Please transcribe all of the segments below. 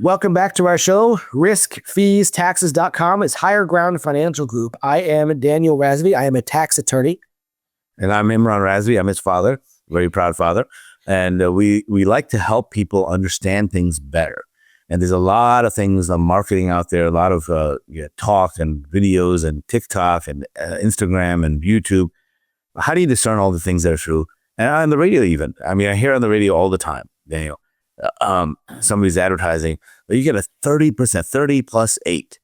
Welcome back to our show. Riskfeestaxes.com is Higher Ground Financial Group. I am Daniel Razvi. I am a tax attorney. And I'm Imran Razvi. I'm his father, very proud father. And we like to help people understand things better. And there's a lot of things on marketing out there, a lot of talk and videos and TikTok and Instagram and YouTube. How do you discern all the things that are true? And on the radio even. I mean, I hear on the radio all the time, Daniel, somebody's advertising, but you get a 30%, 30 plus 8,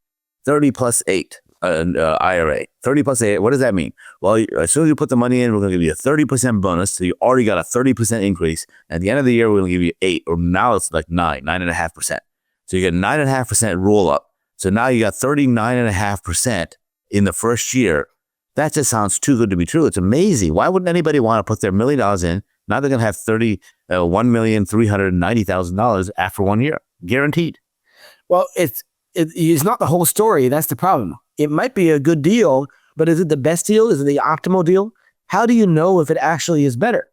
30 plus 8 IRA, 30 plus 8. What does that mean? Well, as soon as you put the money in, we're going to give you a 30% bonus. So you already got a 30% increase. At the end of the year, we're going to give you 8, or now it's like 9.5%. So you get 9.5% roll up. So now you got 39.5% in the first year. That just sounds too good to be true. It's amazing. Why wouldn't anybody want to put their $1 million in? Now they're going to have $1,390,000 after 1 year, guaranteed. Well, it's not the whole story. That's the problem. It might be a good deal, but is it the best deal? Is it the optimal deal? How do you know if it actually is better?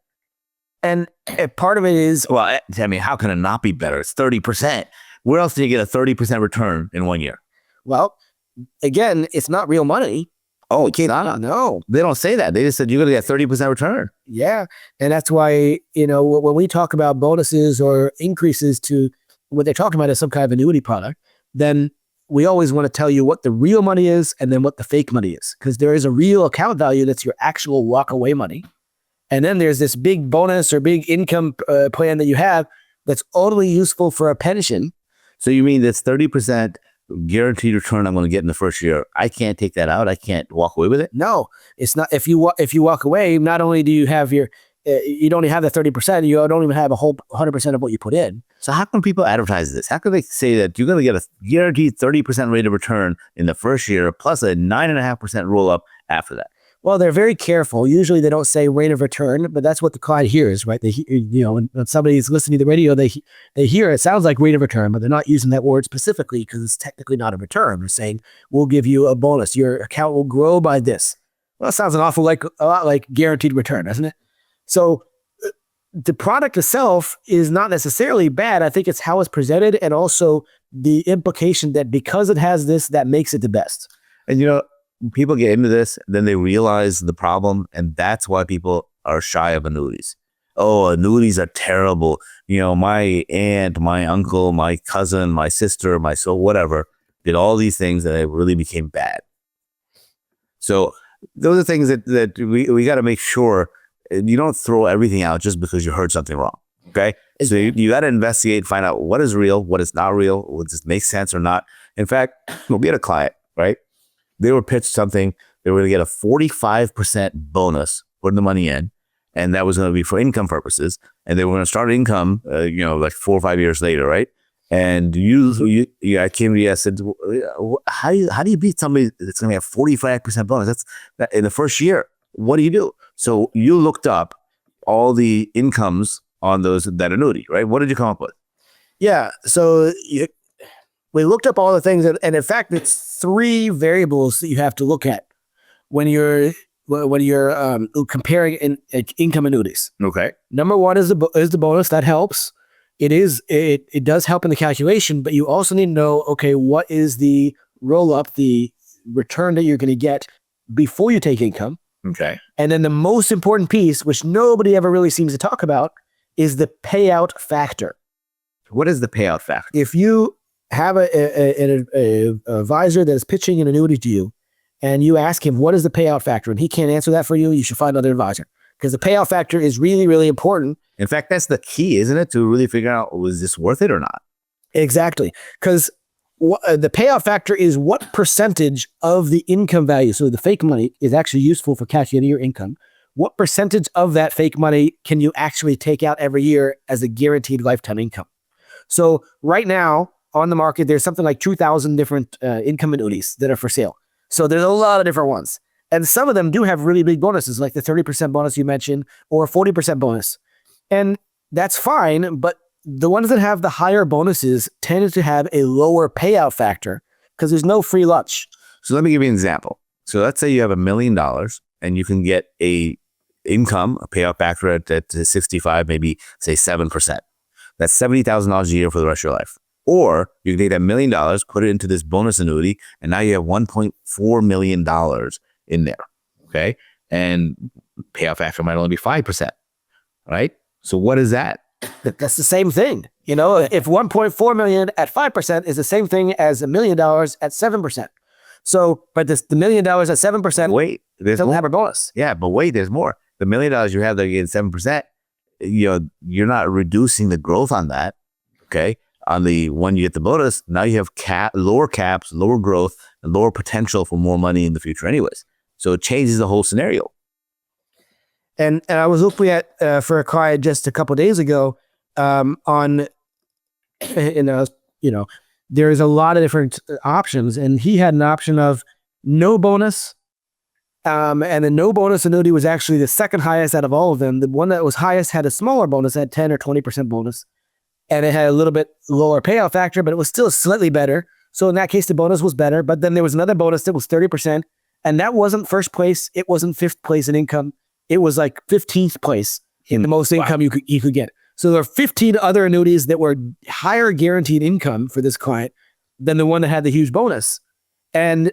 And part of it is... Well, I mean, how can it not be better? It's 30%. Where else do you get a 30% return in 1 year? Well, again, it's not real money. Oh, it's not? No. They don't say that. They just said you're going to get 30% return. Yeah. And that's why, when we talk about bonuses or increases to what they're talking about is some kind of annuity product, then we always want to tell you what the real money is and then what the fake money is. Because there is a real account value that's your actual walk-away money. And then there's this big bonus or big income plan that you have that's only useful for a pension. So you mean this 30% guaranteed return I'm going to get in the first year, I can't take that out? I can't walk away with it? No, it's not. If you walk away, not only do you have you don't even have the 30%, you don't even have a whole 100% of what you put in. So how can people advertise this? How can they say that you're going to get a guaranteed 30% rate of return in the first year plus a 9.5% roll up after that? Well, they're very careful. Usually they don't say rate of return, but that's what the client hears, right? They, when somebody's listening to the radio, they hear it sounds like rate of return, but they're not using that word specifically because it's technically not a return. They're saying, we'll give you a bonus. Your account will grow by this. Well, that sounds a lot like guaranteed return, doesn't it? So the product itself is not necessarily bad. I think it's how it's presented and also the implication that because it has this, that makes it the best. And people get into this, then they realize the problem, and that's why people are shy of annuities. Oh, annuities are terrible. My aunt, my uncle, my cousin, my sister, my soul, whatever, did all these things and it really became bad. So those are things that we got to make sure you don't throw everything out just because you heard something wrong. Okay. So you got to investigate, find out what is real, what is not real, what does make sense or not. In fact, we had a client, right? They were pitched something. They were going to get a 45% bonus, putting the money in, and that was going to be for income purposes. And they were going to start income, like 4 or 5 years later, right? And I came to you, I said, how do you beat somebody that's going to have 45% bonus? That's in the first year. What do you do? So you looked up all the incomes on that annuity, right? What did you come up with? Yeah. So we looked up all the things, and in fact, it's 3 variables that you have to look at when you're comparing income annuities. Okay. Number 1 is the bonus. That helps. It does help in the calculation, but you also need to know, okay, what is the roll up, the return that you're going to get before you take income. Okay. And then the most important piece, which nobody ever really seems to talk about, is the payout factor. What is the payout factor? If you have an advisor that is pitching an annuity to you, and you ask him, what is the payout factor? And he can't answer that for you, you should find another advisor. Because the payout factor is really, really important. In fact, that's the key, isn't it? To really figure out, was this worth it or not? Exactly. Because the payout factor is what percentage of the income value, so the fake money, is actually useful for calculating your income. What percentage of that fake money can you actually take out every year as a guaranteed lifetime income? So right now on the market, there's something like 2,000 different income annuities that are for sale. So there's a lot of different ones. And some of them do have really big bonuses, like the 30% bonus you mentioned, or a 40% bonus. And that's fine, but the ones that have the higher bonuses tend to have a lower payout factor because there's no free lunch. So let me give you an example. So let's say you have $1 million and you can get a payout factor at 65, maybe say 7%. That's $70,000 a year for the rest of your life. Or you can take that $1 million, put it into this bonus annuity, and now you have $1.4 million in there. Okay. And payout factor might only be 5%. Right. So what is that? That's the same thing. You know, if 1.4 million at 5% is the same thing as $1 million at 7%. So, but the $1 million at 7%, wait, there's doesn't more. have a bonus. Yeah, but wait, there's more. The $1 million you have there getting 7%, you're not reducing the growth on that. Okay. On the when you get the bonus, now you have lower caps, lower growth, and lower potential for more money in the future anyways. So it changes the whole scenario. And I was looking at for a client just a couple of days ago there's a lot of different options, and he had an option of no bonus. And the no bonus annuity was actually the second highest out of all of them. The one that was highest had a smaller bonus, had 10 or 20% bonus. And it had a little bit lower payout factor, but it was still slightly better. So in that case, the bonus was better. But then there was another bonus that was 30%. And that wasn't first place. It wasn't fifth place in income. It was like 15th place in the most income you could get. So there are 15 other annuities that were higher guaranteed income for this client than the one that had the huge bonus. And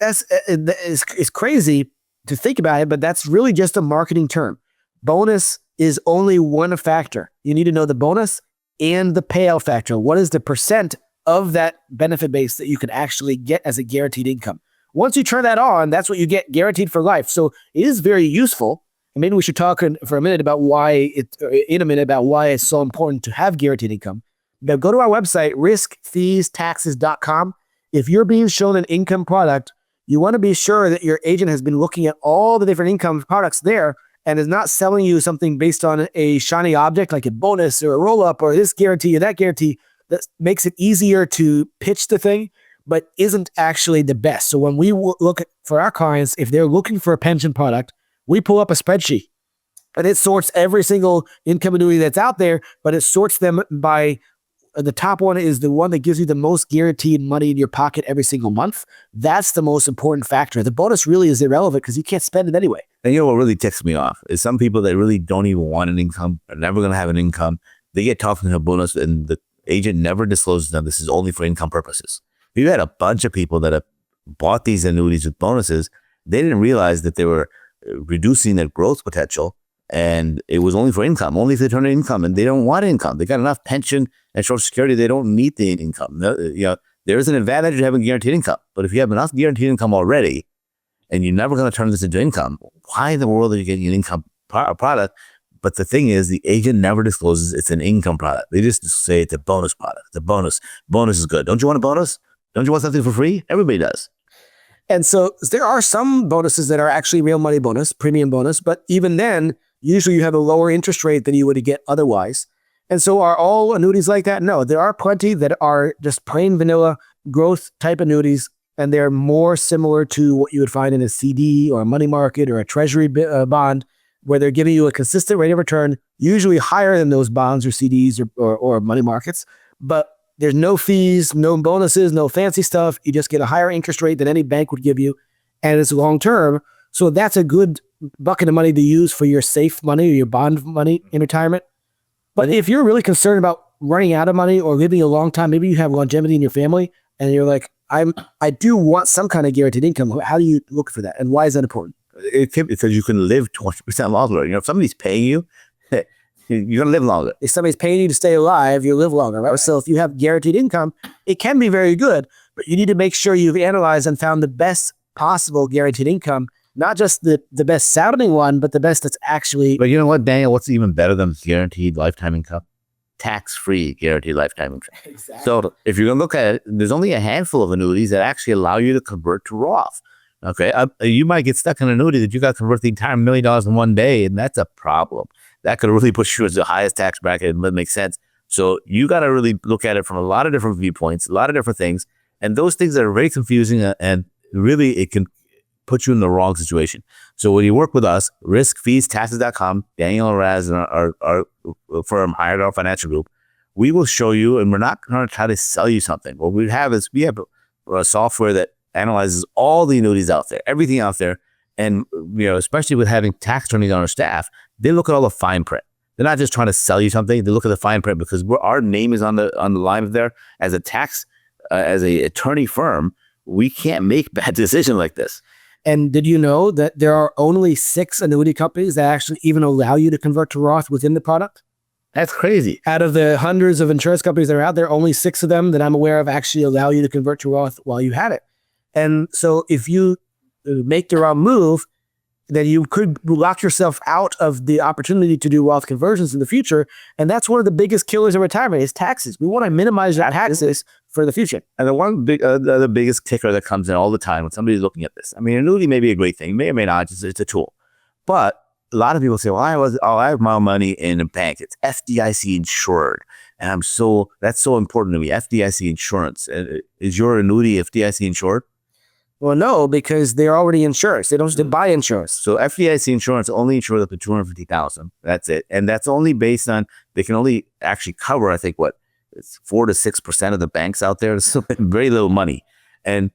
it's crazy to think about it, but that's really just a marketing term. Bonus is only one factor. You need to know the bonus and the payout factor. What is the percent of that benefit base that you can actually get as a guaranteed income? Once you turn that on, that's what you get guaranteed for life. So it is very useful. And maybe we should talk for a minute about why it's so important to have guaranteed income. Now go to our website, riskfeestaxes.com. If you're being shown an income product, you want to be sure that your agent has been looking at all the different income products there and is not selling you something based on a shiny object like a bonus or a roll-up or this guarantee or that guarantee that makes it easier to pitch the thing, but isn't actually the best. So when we look for our clients, if they're looking for a pension product, we pull up a spreadsheet and it sorts every single income annuity that's out there, but it sorts them by the top one is the one that gives you the most guaranteed money in your pocket every single month. That's the most important factor. The bonus really is irrelevant because you can't spend it anyway. And you know what really ticks me off is some people that really don't even want an income, are never going to have an income. They get talking to a bonus and the agent never discloses them. This is only for income purposes. You had a bunch of people that have bought these annuities with bonuses. They didn't realize that they were reducing their growth potential, and it was only for income, only if they turn in income, and they don't want income. They got enough pension and Social Security. They don't need the income. There's an advantage of having guaranteed income, but if you have enough guaranteed income already, and you're never going to turn this into income, why in the world are you getting an income product? But the thing is, the agent never discloses it's an income product. They just say it's a bonus product. It's a bonus. Bonus is good. Don't you want a bonus? Don't you want something for free? Everybody does. And so there are some bonuses that are actually real money bonus, premium bonus, but even then, usually you have a lower interest rate than you would get otherwise. And so are all annuities like that? No, there are plenty that are just plain vanilla growth type annuities, and they're more similar to what you would find in a CD or a money market or a treasury bond, where they're giving you a consistent rate of return, usually higher than those bonds or CDs or money markets. But there's no fees, no bonuses, no fancy stuff. You just get a higher interest rate than any bank would give you, and it's long term. So that's a good bucket of money to use for your safe money or your bond money in retirement. But if you're really concerned about running out of money or living a long time, maybe you have longevity in your family, and you're like, I do want some kind of guaranteed income. How do you look for that, and why is that important? Because you can live 20% longer. If somebody's paying you, you're going to live longer. If somebody's paying you to stay alive, you live longer, right? So if you have guaranteed income, it can be very good, but you need to make sure you've analyzed and found the best possible guaranteed income, not just the best sounding one, but the best that's actually. But you know what, Daniel? What's even better than guaranteed lifetime income? Tax-free guaranteed lifetime income. Exactly. So if you're going to look at it, there's only a handful of annuities that actually allow you to convert to Roth. Okay, you might get stuck in an annuity that you got to convert the entire $1 million in one day, and that's a problem. That could really push you into the highest tax bracket and make sense. So you got to really look at it from a lot of different viewpoints, a lot of different things, and those things are very confusing, and really it can put you in the wrong situation. So when you work with us, riskfeestaxes.com, Daniel and Raz and our firm, Hired Our Financial Group, we will show you, and we're not going to try to sell you something. What we have is we have a software that analyzes all the annuities out there, everything out there. And, especially with having tax attorneys on our staff, they look at all the fine print. They're not just trying to sell you something. They look at the fine print because our name is on the line there as a tax, as a attorney firm. We can't make bad decisions like this. And did you know that there are only 6 annuity companies that actually even allow you to convert to Roth within the product? That's crazy. Out of the hundreds of insurance companies that are out there, only 6 of them that I'm aware of actually allow you to convert to Roth while you have it. And so if you make the wrong move, then you could lock yourself out of the opportunity to do Roth conversions in the future. And that's one of the biggest killers of retirement is taxes. We want to minimize our taxes for the future. And the biggest kicker that comes in all the time when somebody's looking at this, I mean, annuity may be a great thing, may or may not, it's a tool. But a lot of people say, well, I have my money in a bank. It's FDIC insured. And that's so important to me, FDIC insurance. Is your annuity FDIC insured? Well, no, because they're already insured. They don't have to buy insurance. So FDIC insurance only insures up to $250,000. That's it. And that's only based on, they can only actually cover, I think, it's 4 to 6% of the banks out there. So very little money. And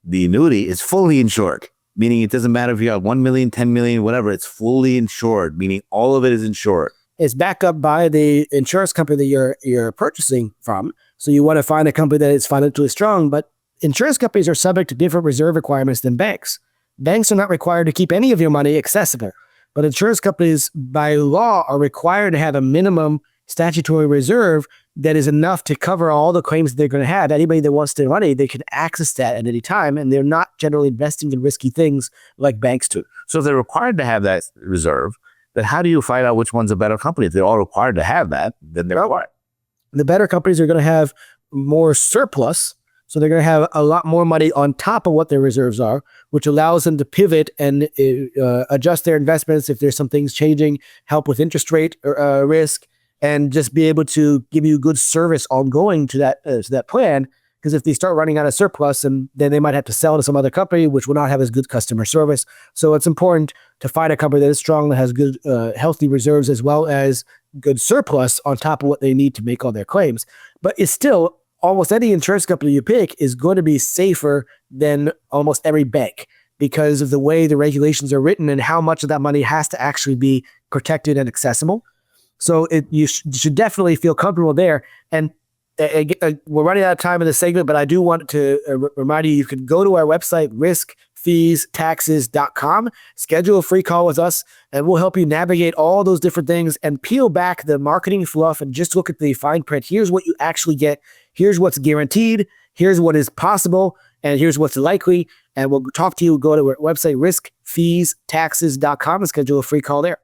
the annuity is fully insured, meaning it doesn't matter if you have 1 million, 10 million, whatever, it's fully insured, meaning all of it is insured. It's backed up by the insurance company that you're purchasing from. So you want to find a company that is financially strong, but insurance companies are subject to different reserve requirements than banks. Banks are not required to keep any of your money accessible, but insurance companies by law are required to have a minimum statutory reserve that is enough to cover all the claims they're going to have. Anybody that wants their money, they can access that at any time, and they're not generally investing in risky things like banks do. So if they're required to have that reserve, then how do you find out which one's a better company? If they're all required to have that, then they're required. The better companies are going to have more surplus. So they're going to have a lot more money on top of what their reserves are, which allows them to pivot and adjust their investments if there's some things changing, help with interest rate risk, and just be able to give you good service ongoing to that plan. Because if they start running out of surplus, and then they might have to sell to some other company, which will not have as good customer service. So it's important to find a company that is strong, that has good, healthy reserves, as well as good surplus on top of what they need to make all their claims. But it's still, almost any insurance company you pick is going to be safer than almost every bank because of the way the regulations are written and how much of that money has to actually be protected and accessible. So you should definitely feel comfortable there. And we're running out of time in this segment, but I do want to remind you can go to our website, riskfeestaxes.com, schedule a free call with us, and we'll help you navigate all those different things and peel back the marketing fluff and just look at the fine print. Here's what you actually get. Here's what's guaranteed. Here's what is possible. And here's what's likely. And we'll talk to you. Go to our website, riskfeestaxes.com, and schedule a free call there.